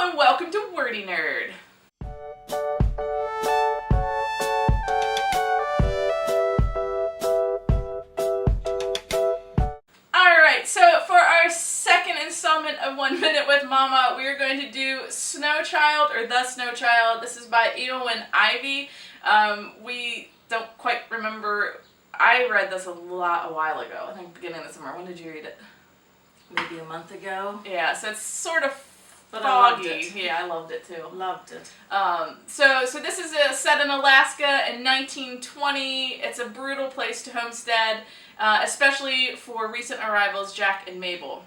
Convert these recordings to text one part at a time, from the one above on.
Hello and welcome to Wordy Nerd. Alright, so for our second installment of 1 Minute with Mama, we are going to do Snow Child, or The Snow Child. This is by Eowyn Ivy. We don't quite remember. I read this a while ago. I think beginning of the summer. When did you read it? Maybe a month ago. Yeah, so it's sort of but foggy. I loved it. Yeah, I loved it too. Loved it. So this is set in Alaska in 1920. It's a brutal place to homestead, especially for recent arrivals, Jack and Mabel.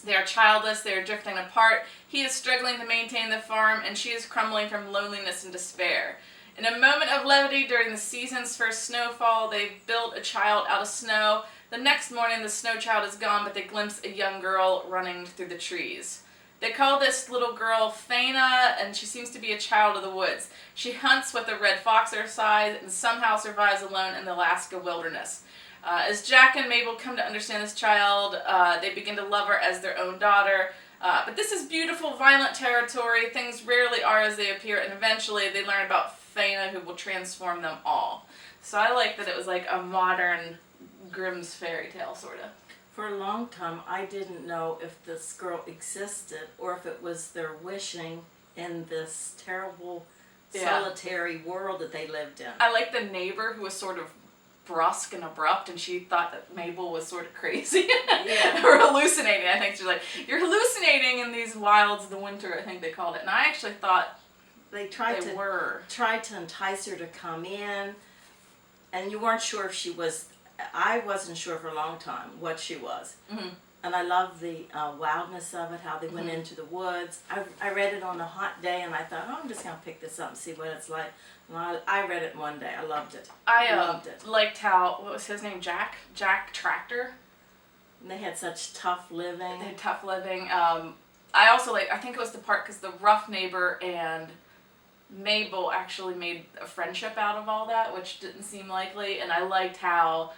They are childless, they are drifting apart. He is struggling to maintain the farm, and she is crumbling from loneliness and despair. In a moment of levity during the season's first snowfall, they built a child out of snow. The next morning, the snow child is gone, but they glimpse a young girl running through the trees. They call this little girl Faina, and she seems to be a child of the woods. She hunts with a red fox at her side and somehow survives alone in the Alaska wilderness. As Jack and Mabel come to understand this child, they begin to love her as their own daughter. But this is beautiful, violent territory. Things rarely are as they appear, and eventually they learn about Faina, who will transform them all. So I like that it was like a modern Grimm's fairy tale, sort of. For a long time, I didn't know if this girl existed or if it was their wishing in this terrible, solitary world that they lived in. I like the neighbor who was sort of brusque and abrupt, and she thought that Mabel was sort of crazy. Yeah. Or hallucinating. I think she's like, you're hallucinating in these wilds of the winter, I think they called it. And I actually thought they tried to entice her to come in, and you weren't sure if she was. I wasn't sure for a long time what she was. Mm-hmm. And I love the wildness of it, how they went Mm-hmm. into the woods. I read it on a hot day, and I thought, oh, I'm just going to pick this up and see what it's like. And I read it in one day. I loved it. I loved it. Liked how, what was his name, Jack Tractor? And they had such tough living. They had tough living. I also I think it was the part because the rough neighbor and Mabel actually made a friendship out of all that, which didn't seem likely. And I liked how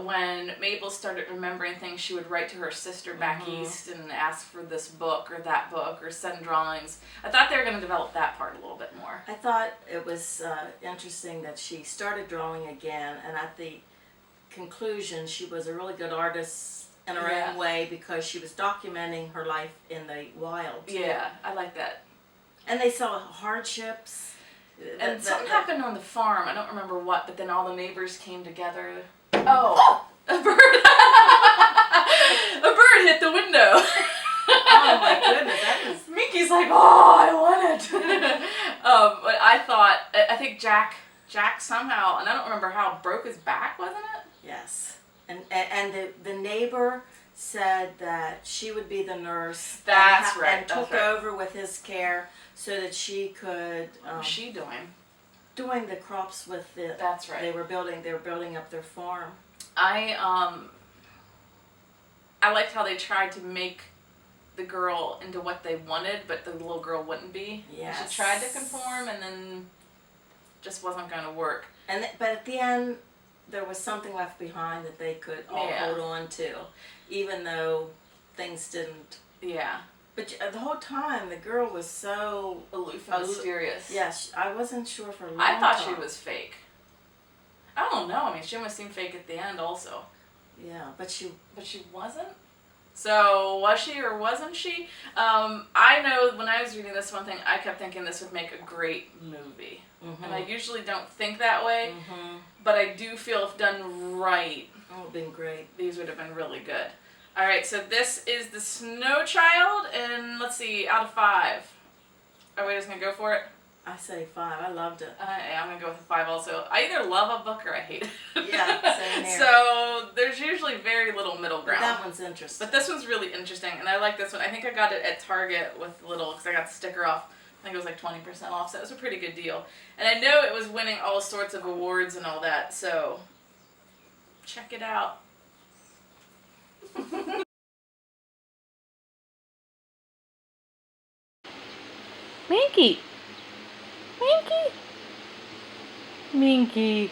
when Mabel started remembering things, she would write to her sister back east and ask for this book or that book or send drawings. I thought they were going to develop that part a little bit more. I thought it was interesting that she started drawing again, and at the conclusion she was a really good artist in her own way because she was documenting her life in the wild. Yeah, I like that. And they saw hardships. And something happened on the farm. I don't remember what, but then all the neighbors came together. Oh! A bird! A bird hit the window. Oh my goodness, that was... Minky's like, oh, I want it. But I think Jack somehow, and I don't remember how, broke his back, wasn't it? Yes. And the neighbor said that she would be the nurse. That's right. And took over with his care so that she could... what was she doing? Doing the crops with the... That's right. They were building up their farm. I liked how they tried to make the girl into what they wanted, but the little girl wouldn't be. Yes. She tried to conform, and then just wasn't going to work. But at the end, there was something left behind that they could all hold on to, even though things didn't. Yeah. But the whole time, the girl was so aloof and mysterious. Yes, I wasn't sure for a long time. I thought she was fake. I don't know. I mean, she almost seemed fake at the end also. Yeah, but she wasn't? So, was she or wasn't she? I know when I was reading this one thing, I kept thinking this would make a great movie. Mm-hmm. And I usually don't think that way, but I do feel if done right, it would have been great. These would have been really good. Alright, so this is The Snow Child, and let's see, out of 5. Are we just going to go for it? I say 5. I loved it. I'm going to go with a 5 also. I either love a book or I hate it. Yeah, same here. So there's usually very little middle ground. But that one's interesting. But this one's really interesting, and I like this one. I think I got it at Target with little, because I got the sticker off. I think it was like 20% off, so it was a pretty good deal. And I know it was winning all sorts of awards and all that, so check it out. Minky! Minky! Minky!